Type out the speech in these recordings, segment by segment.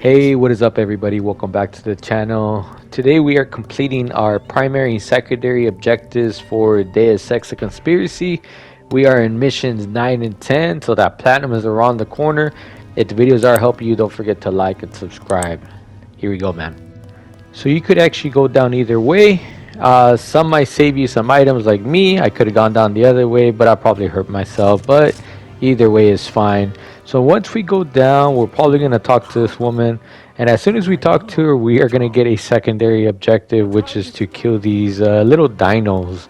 Hey, what is up, everybody? Welcome back to the channel. Today we are completing our primary and secondary objectives for Deus Ex The Conspiracy. We are in missions 9 and 10, so that platinum is around the corner. If the videos are helping you, don't forget to like and subscribe. Here we go, man. So you could actually go down either way. Some might save you some items like me. I could have gone down the other way, but I probably hurt myself. But either way is fine. So once we go down, we're probably going to talk to this woman. And as soon as we talk to her, we are going to get a secondary objective, which is to kill these little dinos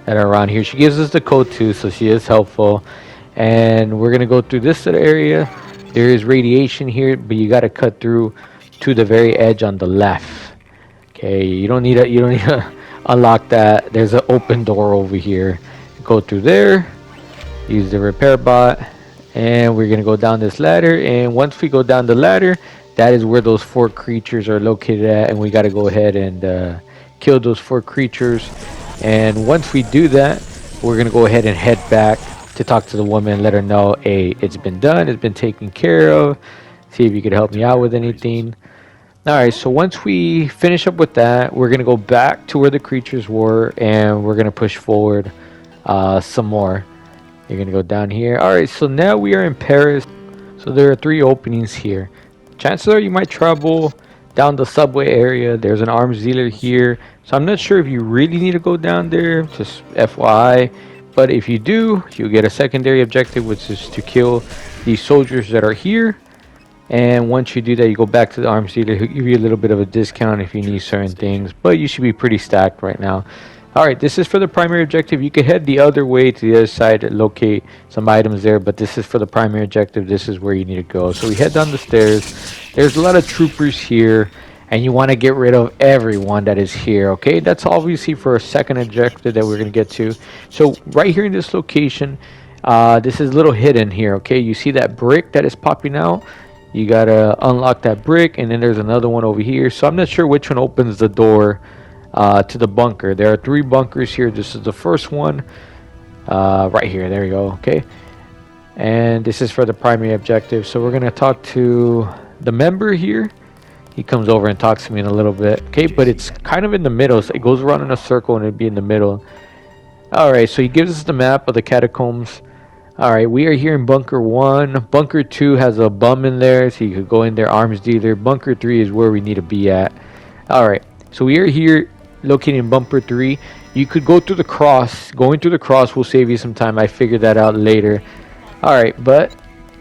that are around here. She gives us the code too, so she is helpful. And we're going to go through this little area. There is radiation here, but you got to cut through to the very edge on the left. Okay, you don't need to unlock that. There's an open door over here. Go through there. Use the repair bot, and we're gonna go down this ladder. And once we go down the ladder, that is where those 4 creatures are located at, and we got to go ahead and kill those 4 creatures. And once we do that, we're gonna go ahead and head back to talk to the woman and let her know, hey, it's been done, it's been taken care of. See if you could help me out with anything. Alright, so once we finish up with that, we're going to go back to where the creatures were, and we're going to push forward some more. You're going to go down here. Alright, so now we are in Paris. So there are 3 openings here. Chances are you might travel down the subway area. There's an arms dealer here. So I'm not sure if you really need to go down there, just FYI. But if you do, you'll get a secondary objective, which is to kill these soldiers that are here. And once you do that, you go back to the arms dealer. He'll give you a little bit of a discount if you need certain things, but you should be pretty stacked right now. Alright, this is for the primary objective. You could head the other way to the other side to locate some items there, but this is for the primary objective. This is where you need to go. So we head down the stairs. There's a lot of troopers here, and you want to get rid of everyone that is here, okay? That's obviously for a second objective that we're going to get to. So right here in this location, this is a little hidden here, okay? You see that brick that is popping out? You gotta unlock that brick, and then there's another one over here. So I'm not sure which one opens the door to the bunker. There are 3 bunkers here. This is the first one right here. There you go. Okay, and this is for the primary objective. So we're gonna talk to the member here. He comes over and talks to me in a little bit. Okay, but it's kind of in the middle. So it goes around in a circle, and it'd be in the middle. All right. So he gives us the map of the catacombs. Alright, we are here in Bunker 1. Bunker 2 has a bum in there, so you could go in there, arms dealer. Bunker 3 is where we need to be at. Alright, so we are here located in Bunker 3. You could go through the cross. Going through the cross will save you some time. I figured that out later. Alright, but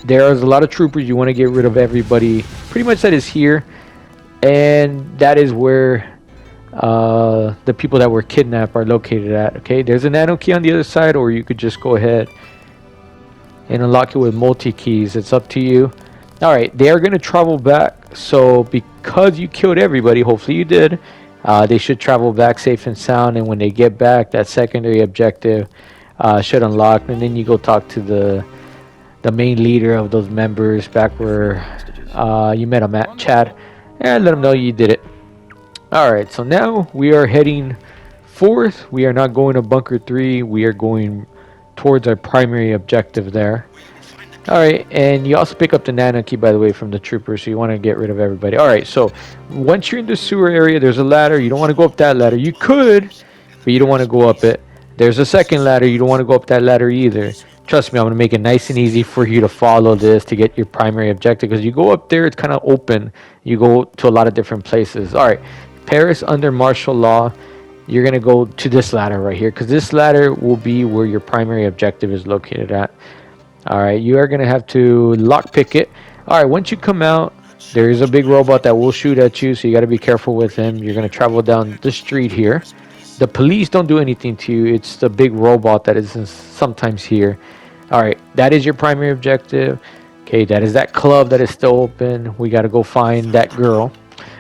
there's a lot of troopers. You want to get rid of everybody. Pretty much that is here. And that is where the people that were kidnapped are located at. Okay, there's a nano key on the other side, or you could just go ahead and unlock it with multi-keys. It's up to you. Alright, they are going to travel back. So because you killed everybody, hopefully you did, they should travel back safe and sound. And when they get back, that secondary objective should unlock. And then you go talk to the main leader of those members back where you met him at, Chad, and let him know you did it. Alright, so now we are heading forth. We are not going to Bunker 3. We are going towards our primary objective there. Alright, and you also pick up the nano key, by the way, from the trooper, so you want to get rid of everybody. Alright, so once you're in the sewer area, there's a ladder. You don't want to go up that ladder. You could, but you don't want to go up it. There's a second ladder. You don't want to go up that ladder either. Trust me, I'm going to make it nice and easy for you to follow this to get your primary objective, because you go up there, it's kind of open. You go to a lot of different places. Alright, Paris under martial law. You're going to go to this ladder right here, because this ladder will be where your primary objective is located at. Alright, you are going to have to lockpick it. Alright, once you come out, there is a big robot that will shoot at you, so you got to be careful with him. You're going to travel down the street here. The police don't do anything to you. It's the big robot that is sometimes here. Alright, that is your primary objective. Okay, that is that club that is still open. We got to go find that girl.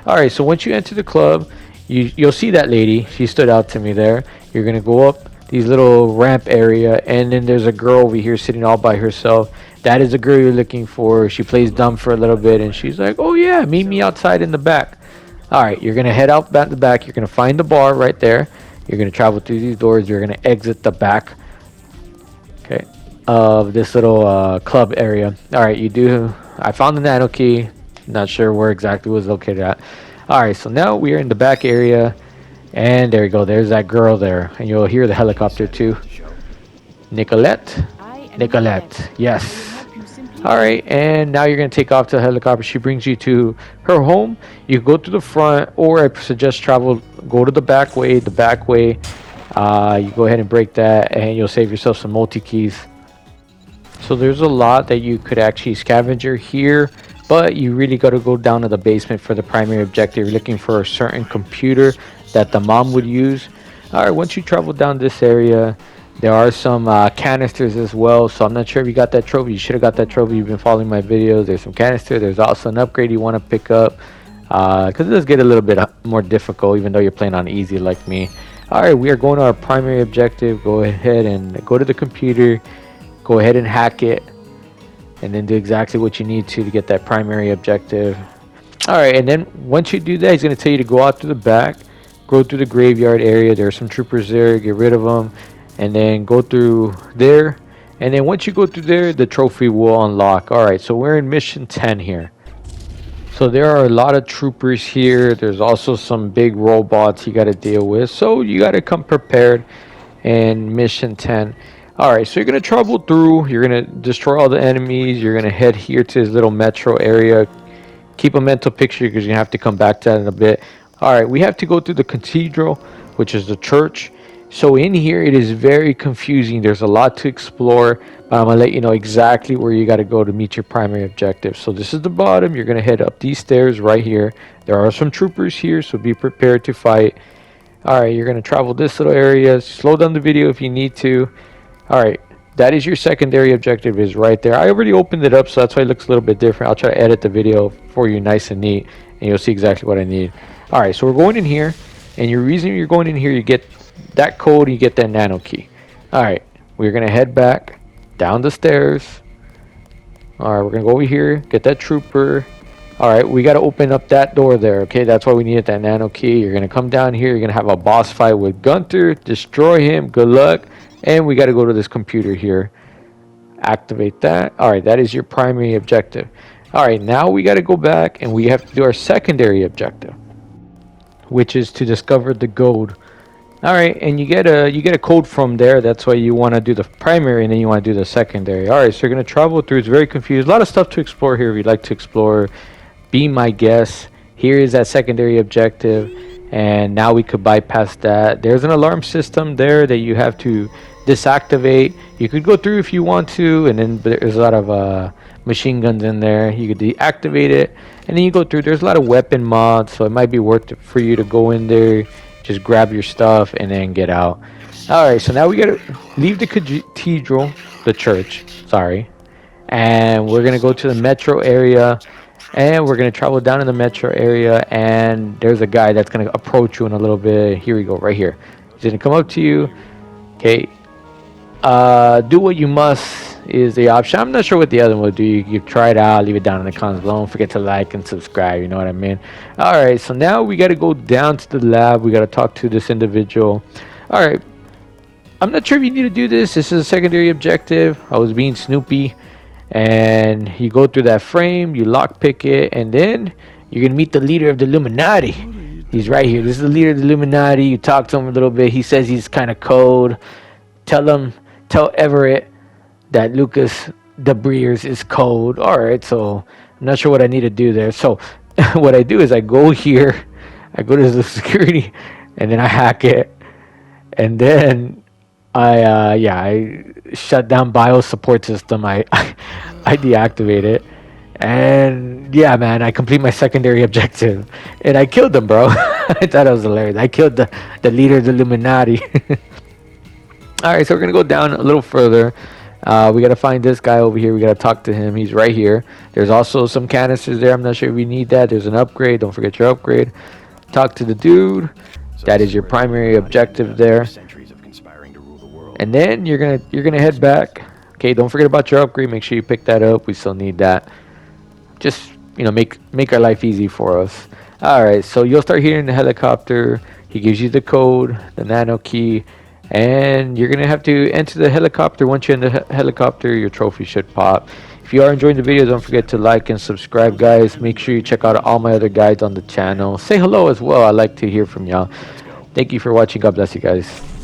Alright, so once you enter the club, you'll see that lady. She stood out to me there. You're going to go up these little ramp area, and then there's a girl over here sitting all by herself. That is the girl you're looking for. She plays dumb for a little bit, and she's like, oh yeah, meet me outside in the back. Alright, you're going to head out back the back. You're going to find the bar right there. You're going to travel through these doors. You're going to exit the back, okay, of this little club area. Alright, I found the nano key. Not sure where exactly it was located at. All right, so now we are in the back area, and there you go. There's that girl there, and you'll hear the helicopter too. Nicolette. Nicolette. Yes. All right, and now you're gonna take off to the helicopter. She brings you to her home. You go to the front, or I suggest travel. Go to the back way. The back way. You go ahead and break that, and you'll save yourself some multi keys. So there's a lot that you could actually scavenger here, but you really got to go down to the basement for the primary objective. You're looking for a certain computer that the mom would use. All right, once you travel down this area, there are some canisters as well. So I'm not sure if you got that trophy. You should have got that trophy. You've been following my videos. There's some canister. There's also an upgrade you want to pick up because it does get a little bit more difficult, even though you're playing on easy like me. All right, we are going to our primary objective. Go ahead and go to the computer. Go ahead and hack it, and then do exactly what you need to get that primary objective. All right, and then once you do that, he's going to tell you to go out to the back, go through the graveyard area. There are some troopers there. Get rid of them, and then go through there. And then once you go through there, the trophy will unlock. All right, so we're in mission 10 here. So there are a lot of troopers here. There's also some big robots you got to deal with. So you got to come prepared in mission 10. Alright, so you're going to travel through, you're going to destroy all the enemies, you're going to head here to this little metro area. Keep a mental picture because you're going to have to come back to that in a bit. Alright, we have to go through the cathedral, which is the church. So in here, it is very confusing. There's a lot to explore, but I'm going to let you know exactly where you got to go to meet your primary objective. So this is the bottom. You're going to head up these stairs right here. There are some troopers here, so be prepared to fight. Alright, you're going to travel this little area. Slow down the video if you need to. Alright, that is your secondary objective, is right there. I already opened it up, so that's why it looks a little bit different. I'll try to edit the video for you nice and neat, and you'll see exactly what I need. Alright, so we're going in here, and your reason you're going in here, you get that code, you get that nano key. Alright, we're going to head back down the stairs. Alright, we're going to go over here, get that trooper. Alright, we got to open up that door there, okay? That's why we needed that nano key. You're going to come down here, you're going to have a boss fight with Gunther, destroy him, good luck. And we got to go to this computer here. Activate that. Alright, that is your primary objective. Alright, now we got to go back and we have to do our secondary objective, which is to discover the gold. Alright, and you get a code from there. That's why you want to do the primary and then you want to do the secondary. Alright, so you're going to travel through. It's very confused. A lot of stuff to explore here if you'd like to explore. Be my guest. Here is that secondary objective. And now we could bypass that. There's an alarm system there that you have to disactivate. You could go through if you want to, and then there's a lot of machine guns in there. You could deactivate it, and then you go through. There's a lot of weapon mods, so it might be worth it for you to go in there, just grab your stuff, and then get out. Alright, so now we gotta leave the cathedral, the church, sorry, and we're gonna go to the metro area. And we're going to travel down in the metro area, and there's a guy that's going to approach you in a little bit. Here we go, right here. He's going to come up to you. Okay. Do what you must is the option. I'm not sure what the other one will do. You try it out, leave it down in the comments below. Don't forget to like and subscribe, you know what I mean? Alright, so now we got to go down to the lab. We got to talk to this individual. Alright. I'm not sure if you need to do this. This is a secondary objective. I was being Snoopy. And you go through that frame, you lockpick it, and then you're gonna meet the leader of the Illuminati. He's right here. This is the leader of the Illuminati. You talk to him a little bit. He says he's kind of cold. Tell Everett that Lucas the Breers is cold. All right, so I'm not sure what I need to do there. So what I do is I go here, I go to the security, and then I hack it, and then I shut down BIOS support system. I deactivate it, and yeah, man, I complete my secondary objective, and I killed them, bro. I thought it was hilarious. I killed the leader of the Illuminati. All right, so we're gonna go down a little further. We gotta find this guy over here. We gotta talk to him. He's right here. There's also some canisters there. I'm not sure if we need that. There's an upgrade. Don't forget your upgrade. Talk to the dude. That is your primary objective there. And then you're gonna head back. Okay, don't forget about your upgrade. Make sure you pick that up. We still need that. Just make our life easy for us. All right, so you'll start hearing the helicopter. He gives you the code, the nano key, and you're gonna have to enter the helicopter. Once you're in the helicopter, your trophy should pop. If you are enjoying the video, don't forget to like and subscribe, guys. Make sure you check out all my other guides on the channel. Say hello as well. I like to hear from y'all. Thank you for watching. God bless you guys.